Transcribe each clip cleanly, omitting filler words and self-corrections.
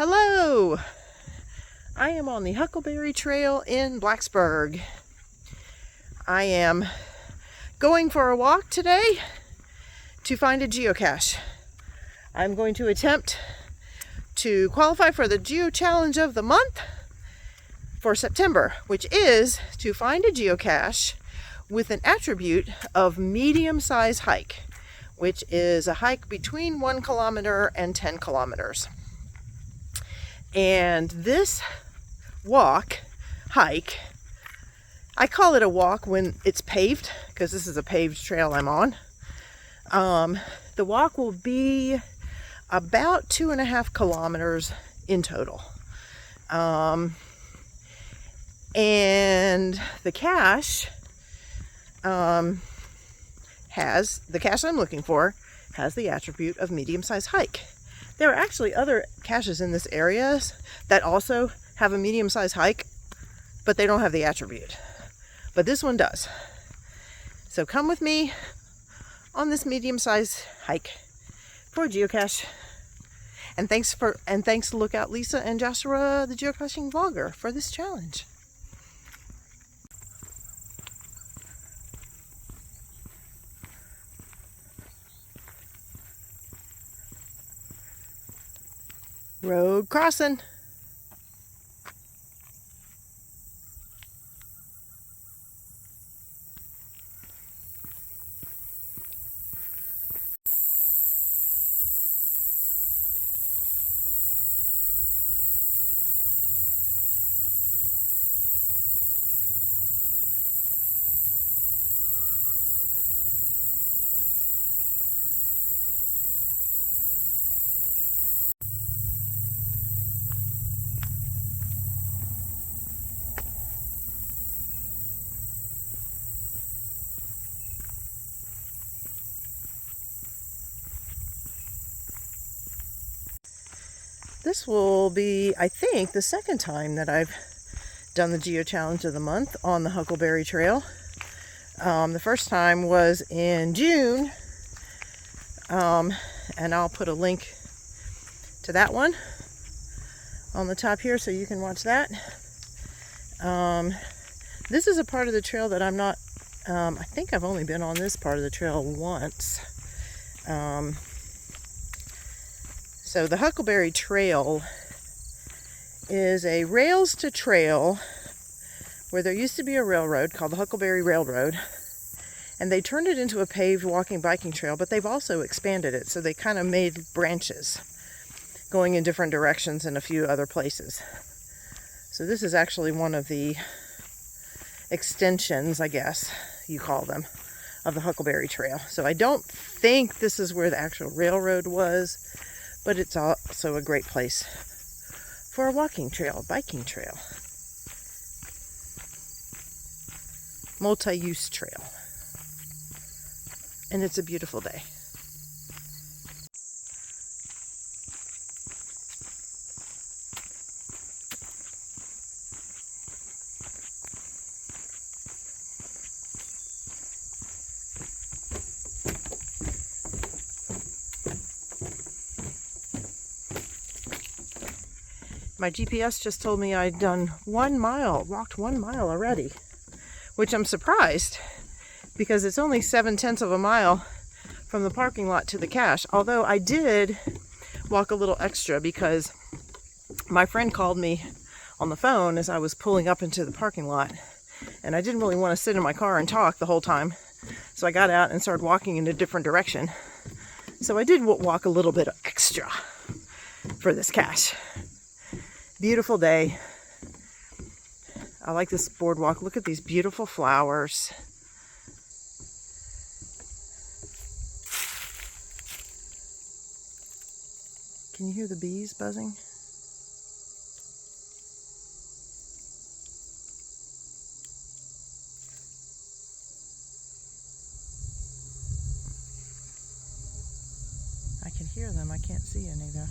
Hello! I am on the Huckleberry Trail in Blacksburg. I am going for a walk today to find a geocache. I'm going to attempt to qualify for the Geochallenge of the month for September, which is to find a geocache with an attribute of medium-sized hike, which is a hike between 1 kilometer and 10 kilometers. And this hike, I call it a walk when it's paved, because this is a paved trail I'm on. The walk will be about 2.5 kilometers in total. And the cache the cache I'm looking for has the attribute of medium-sized hike. There are actually other caches in this area that also have a medium-sized hike, but they don't have the attribute. But this one does. So come with me on this medium-sized hike for a geocache. And thanks to Lookout Lisa and Joshua, the geocaching vlogger, for this challenge. Road crossing. This will be, I think, the second time that I've done the Geochallenge of the month on the Huckleberry Trail. The first time was in June, and I'll put a link to that one on the top here so you can watch that. This is a part of the trail that I'm not, I think I've only been on this part of the trail once. So the Huckleberry Trail is a rails to trail where there used to be a railroad called the Huckleberry Railroad, and they turned it into a paved walking biking trail, but they've also expanded it, so they kind of made branches going in different directions in a few other places. So this is actually one of the extensions, I guess you call them, of the Huckleberry Trail. So I don't think this is where the actual railroad was, but it's also a great place for a walking trail, a biking trail. Multi-use trail. And it's a beautiful day. My GPS just told me I'd done 1 mile, walked 1 mile already, which I'm surprised because it's only 7/10 of a mile from the parking lot to the cache. Although I did walk a little extra because my friend called me on the phone as I was pulling up into the parking lot, and I didn't really want to sit in my car and talk the whole time. So I got out and started walking in a different direction. So I did walk a little bit extra for this cache. Beautiful day. I like this boardwalk. Look at these beautiful flowers. Can you hear the bees buzzing? I can hear them. I can't see any though.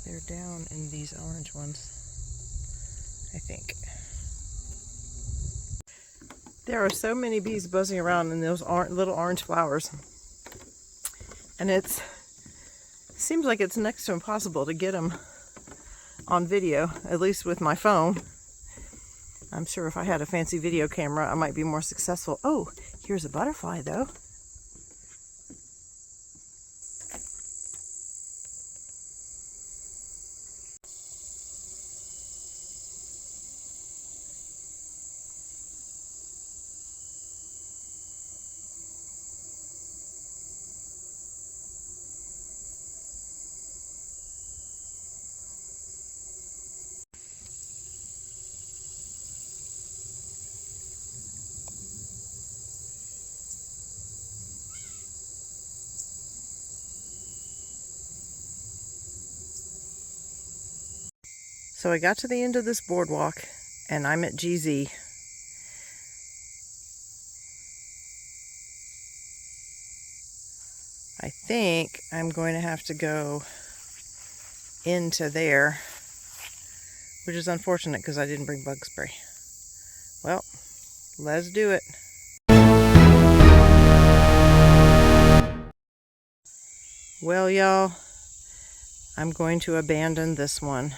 They're down in these orange ones, I think. There are so many bees buzzing around in those little orange flowers. And seems like it's next to impossible to get them on video, at least with my phone. I'm sure if I had a fancy video camera, I might be more successful. Oh, here's a butterfly though. So I got to the end of this boardwalk and I'm at GZ. I think I'm going to have to go into there, which is unfortunate because I didn't bring bug spray. Well, let's do it. Well, y'all, I'm going to abandon this one.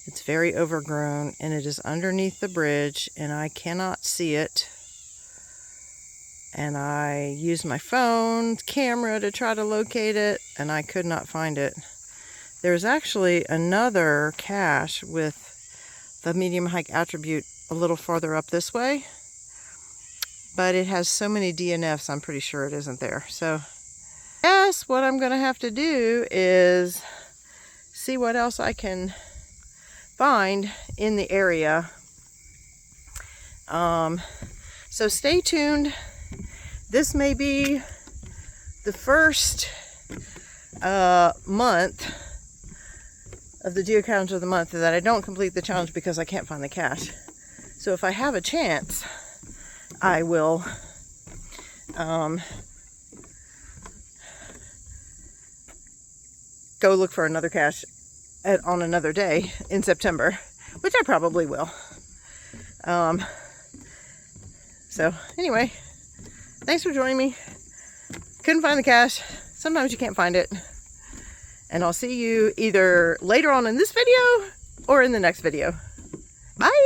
It's very overgrown and it is underneath the bridge and I cannot see it. And I used my phone camera to try to locate it and I could not find it. There's actually another cache with the medium hike attribute a little farther up this way, but it has so many DNFs, I'm pretty sure it isn't there. So yes, what I'm gonna have to do is see what else I can find in the area. So stay tuned. This may be the first month of the Geochallenge of the month that I don't complete the challenge because I can't find the cache. So if I have a chance, I will go look for another cache on another day in September, which I probably will. So anyway, thanks for joining me. Couldn't find the cache. Sometimes you can't find it. And I'll see you either later on in this video or in the next video. Bye!